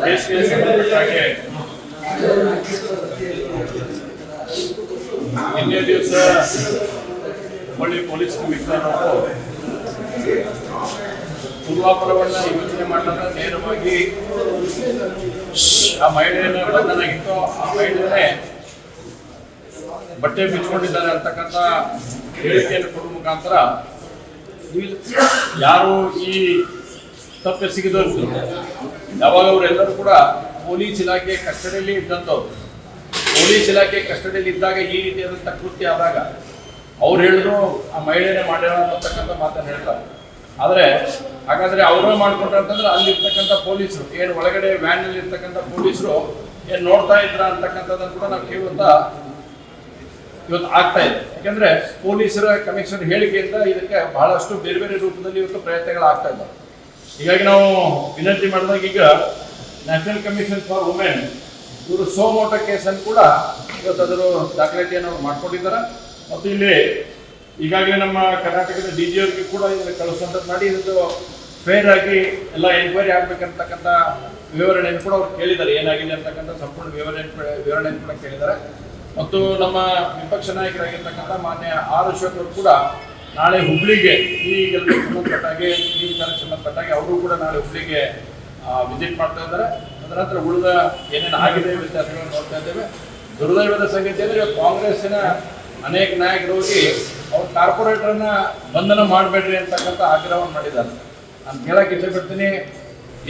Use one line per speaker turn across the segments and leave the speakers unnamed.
ಕೇಸ್ಗೆ ಸಂಬಂಧಪಟ್ಟಾಗೆ ನಿನ್ನೆ ದಿವಸ Hubballi police commissioner ಅವರು ಪೂರ್ವಾಪರವನ್ನು ಯೋಚನೆ ಮಾಡಿದಾಗ ನೇರವಾಗಿ ಆ ಮಹಿಳೆಯನ್ನ ಬಂಧನಾಗಿತ್ತು, ಆ ಮಹಿಳೆಯನ್ನೇ ಬಟ್ಟೆ ಬಿಚ್ಕೊಂಡಿದ್ದಾರೆ ಅಂತಕ್ಕಂಥ ಹೇಳಿಕೆಯನ್ನು ಕೊಡುವ ಮುಖಾಂತರ ಯಾರು ಈ ತಪ್ಪಿಸಿಗಿದವರು ಯಾವಾಗ ಅವರೆಲ್ಲರೂ ಕೂಡ ಪೊಲೀಸ್ ಇಲಾಖೆ ಕಸ್ಟಡಿಯಲ್ಲಿ ಇದ್ದಂಥವ್ರು, ಪೊಲೀಸ್ ಇಲಾಖೆ ಕಸ್ಟಡಿಯಲ್ಲಿ ಇದ್ದಾಗ ಈ ರೀತಿಯಾದಂಥ ಕೃತ್ಯ ಆದಾಗ ಅವ್ರು ಹೇಳಿದ್ರು ಆ ಮಹಿಳೆಯೇ ಮಾಡ್ಯಾರ ಅಂತಕ್ಕಂಥ ಮಾತನ್ನು ಹೇಳ್ತಾರೆ. ಆದರೆ ಹಾಗಾದರೆ ಅವರೇ ಮಾಡ್ಕೊಂಡ್ರೆ ಅಂತಂದ್ರೆ ಅಲ್ಲಿರ್ತಕ್ಕಂಥ ಪೊಲೀಸರು ಏನು ಒಳಗಡೆ ವ್ಯಾನಲ್ಲಿ ಇರ್ತಕ್ಕಂಥ ಪೊಲೀಸರು ಏನು ನೋಡ್ತಾ ಇದ್ರ ಅಂತಕ್ಕಂಥದ್ದನ್ನು ಕೂಡ ನಾವು ಕೇಳುತ್ತಾ ಇವತ್ತು ಆಗ್ತಾ ಇದೆ. ಯಾಕಂದ್ರೆ ಪೊಲೀಸರ ಕಮಿಷನರ್ ಹೇಳಿಕೆಯಿಂದ ಇದಕ್ಕೆ ಬಹಳಷ್ಟು ಬೇರೆ ಬೇರೆ ರೂಪದಲ್ಲಿ ಇವತ್ತು ಪ್ರಯತ್ನಗಳಾಗ್ತಾ ಇದ್ದಾವೆ. ಹೀಗಾಗಿ ನಾವು ವಿನಂತಿ ಮಾಡಿದಾಗ ಈಗ ನ್ಯಾಷನಲ್ ಕಮಿಷನ್ ಫಾರ್ ವುಮೆನ್ ಇವರು ಸೋಮೋಟೋ ಕೇಸನ್ನು ಕೂಡ ಇವತ್ತು ಅದರ ದಾಖಲಾತಿಯನ್ನು ಅವ್ರು ಮಾಡ್ಕೊಂಡಿದ್ದಾರೆ. ಮತ್ತು ಇಲ್ಲಿ ಈಗಾಗಲೇ ನಮ್ಮ ಕರ್ನಾಟಕದ ಡಿ ಜಿ ಅವರಿಗೆ ಕೂಡ ಇದನ್ನು ಕಳಿಸುವಂಥದ್ದು ಮಾಡಿ ಇದು ಫೇರ್ ಆಗಿ ಎಲ್ಲ ಎನ್ಕ್ವೈರಿ ಆಗ್ಬೇಕಂತಕ್ಕಂಥ ವಿವರಣೆಯನ್ನು ಕೂಡ ಅವ್ರು ಕೇಳಿದ್ದಾರೆ, ಏನಾಗಿದೆ ಅಂತಕ್ಕಂಥ ಸಂಪೂರ್ಣ ವಿವರಣೆಯನ್ನು ಕೂಡ ಕೇಳಿದ್ದಾರೆ. ಮತ್ತು ನಮ್ಮ ವಿಪಕ್ಷ ನಾಯಕರಾಗಿರ್ತಕ್ಕಂಥ ಮಾನ್ಯ ಆರ್ ಅಶೋಕ್ ಅವರು ಕೂಡ ನಾಳೆ ಹುಬ್ಳಿಗೆ ಈ ಗೆಲುವಿಗೆ ಸಂಬಂಧಪಟ್ಟಾಗೆ ಈ ವಿಚಾರಕ್ಕೆ ಸಂಬಂಧಪಟ್ಟಾಗೆ ಅವರು ಕೂಡ ನಾಳೆ ಹುಬ್ಳಿಗೆ ವಿಸಿಟ್ ಮಾಡ್ತಾ ಇದ್ದಾರೆ. ಅದರ ನಂತರ ಉಳಿದ ಏನೇನು ಆಗಿದೆ ವ್ಯತ್ಯಾಸಗಳನ್ನು ನೋಡ್ತಾ ಇದ್ದೇವೆ. ದುರ್ದೈವದ ಸಂಗತಿ ಅಂದರೆ ಕಾಂಗ್ರೆಸ್ಸಿನ ಅನೇಕ ನಾಯಕರು ಹೋಗಿ ಅವ್ರ ಕಾರ್ಪೊರೇಟರ್ನ ಬಂಧನ ಮಾಡಬೇಡ್ರಿ ಅಂತಕ್ಕಂಥ ಆಗ್ರಹವನ್ನು ಮಾಡಿದ್ದಾರೆ. ನಾನು ಕೇಳಕ್ಕೆ ಇಷ್ಟಪಡ್ತೀನಿ,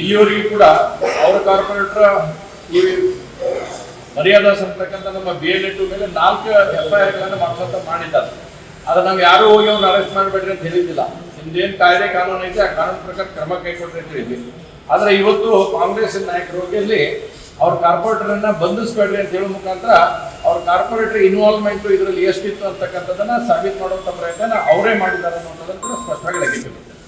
ಇಲ್ಲಿವರೆಗೂ ಕೂಡ ಅವ್ರ ಕಾರ್ಪೊರೇಟರ್ ಈ ಮರ್ಯಾದಾಸ್ ಅಂತಕ್ಕಂಥ ನಮ್ಮ BLA2 ಮೇಲೆ 4 FIR ಮಾಡಿಸುವಂತ ಮಾಡಿದ್ದಾರೆ. ಆದರೆ ನಾವು ಯಾರು ಹೋಗಿ ಅವ್ರನ್ನ ಅರೆಸ್ಟ್ ಮಾಡಬೇಡ್ರಿ ಅಂತ ಹೇಳಿದ್ದಿಲ್ಲ. ನಿಮ್ದೇನು ಕಾಯ್ದೆ ಕಾನೂನು ಐತೆ ಆ ಕಾನೂನು ಪ್ರಕಾರ ಕ್ರಮ ಕೈಗೊಳ್ರಿ ಅಂತ ಹೇಳಿದ್ವಿ. ಆದರೆ ಇವತ್ತು ಕಾಂಗ್ರೆಸ್ ನಾಯಕರು ಹೋಗಿ ಅಲ್ಲಿ ಅವ್ರ ಕಾರ್ಪೊರೇಟರನ್ನ ಬಂಧಿಸಬೇಡ್ರಿ ಅಂತ ಹೇಳೋ ಮುಖಾಂತರ ಅವ್ರ ಕಾರ್ಪೊರೇಟರ್ ಇನ್ವಾಲ್ವ್ಮೆಂಟ್ ಇದರಲ್ಲಿ ಎಷ್ಟಿತ್ತು ಅಂತಕ್ಕಂಥದ್ದನ್ನ ಸಾಬೀತು ಮಾಡುವಂಥ ಪ್ರಯತ್ನ ಅವರೇ ಮಾಡಿದ್ದಾರೆ ಅನ್ನೋದನ್ನು ಕೂಡ ಸ್ಪಷ್ಟವಾಗಿ ಲೆಕ್ಕಿಟ್ಟಿದ್ದಾರೆ.